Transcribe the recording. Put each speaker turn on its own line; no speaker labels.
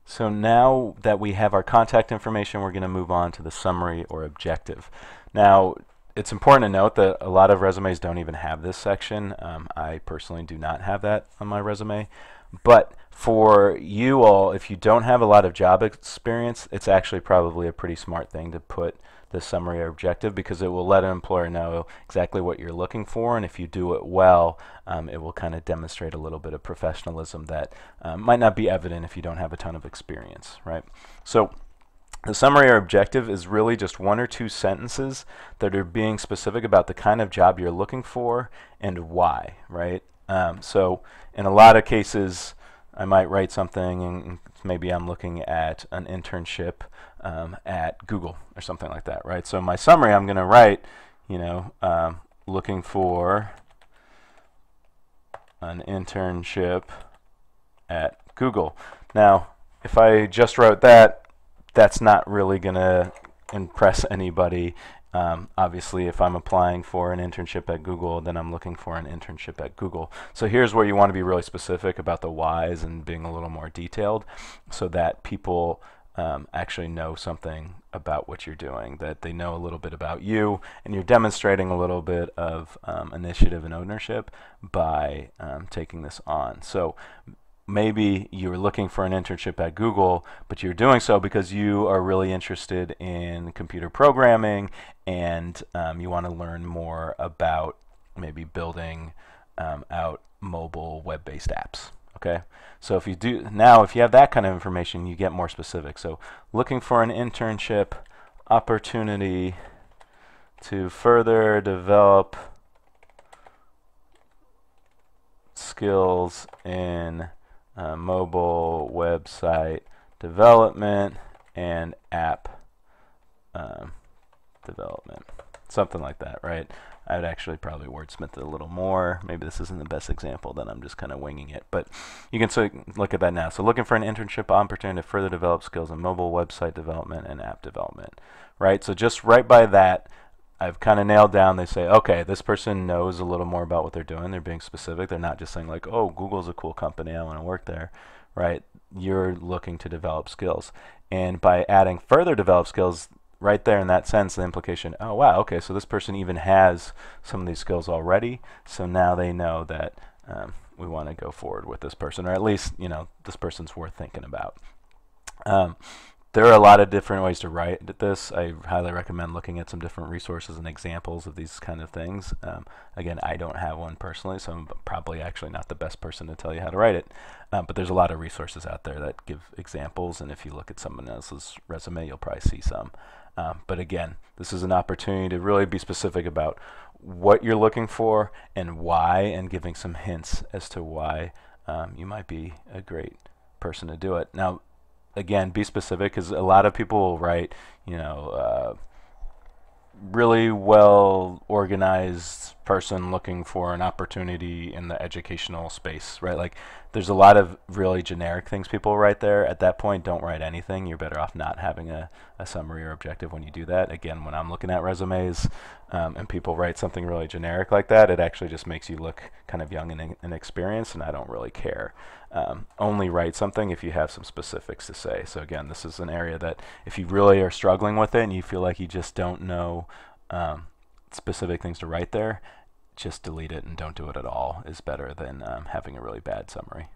So now that we have our contact information, we're going to move on to the summary or objective. Now, it's important to note that a lot of resumes don't even have this section. I personally do not have that on my resume. But for you all, if you don't have a lot of job experience, it's actually probably a pretty smart thing to put the summary or objective, because it will let an employer know exactly what you're looking for, and if you do it well, it will kind of demonstrate a little bit of professionalism that might not be evident if you don't have a ton of experience, right? So the summary or objective is really just one or two sentences that are being specific about the kind of job you're looking for and why, right? So in a lot of cases, I might write something, and maybe I'm looking at an internship at Google or something like that, right? So my summary, I'm going to write, looking for an internship at Google. Now, if I just wrote that, that's not really going to impress anybody. Obviously, if I'm applying for an internship at Google, then I'm looking for an internship at Google. So here's where you want to be really specific about the whys and being a little more detailed, so that people actually know something about what you're doing, that they know a little bit about you, and you're demonstrating a little bit of initiative and ownership by taking this on. So maybe you're looking for an internship at Google, but you're doing so because you are really interested in computer programming, and you want to learn more about maybe building out mobile web-based apps. Okay, so if you have that kind of information, you get more specific. So looking for an internship opportunity to further develop skills in mobile website development and app development, something like that, right? I would actually probably wordsmith it a little more. Maybe this isn't the best example, then I'm just kind of winging it. But you can look at that now. So looking for an internship opportunity to further develop skills in mobile website development and app development, right? So just right by that, I've kind of nailed down. They say, okay, this person knows a little more about what they're doing. They're being specific. They're not just saying like, oh, Google's a cool company, I want to work there, right? You're looking to develop skills. And by adding further develop skills, right there in that sense, the implication, oh wow, okay, so this person even has some of these skills already, so now they know that we want to go forward with this person, or at least, this person's worth thinking about. There are a lot of different ways to write this. I highly recommend looking at some different resources and examples of these kind of things. Again, I don't have one personally, so I'm probably actually not the best person to tell you how to write it. But there's a lot of resources out there that give examples, and if you look at someone else's resume, you'll probably see some. But again, this is an opportunity to really be specific about what you're looking for and why, and giving some hints as to why you might be a great person to do it. Now, again, be specific, because a lot of people will write, really well organized person looking for an opportunity in the educational space, right? Like, there's a lot of really generic things people write there. At that point, don't write anything. You're better off not having a summary or objective when you do that. Again, when I'm looking at resumes and people write something really generic like that, it actually just makes you look kind of young and inexperienced, and I don't really care. Only write something if you have some specifics to say. So again, this is an area that if you really are struggling with it and you feel like you just don't know specific things to write there, just delete it and don't do it at all is better than having a really bad summary.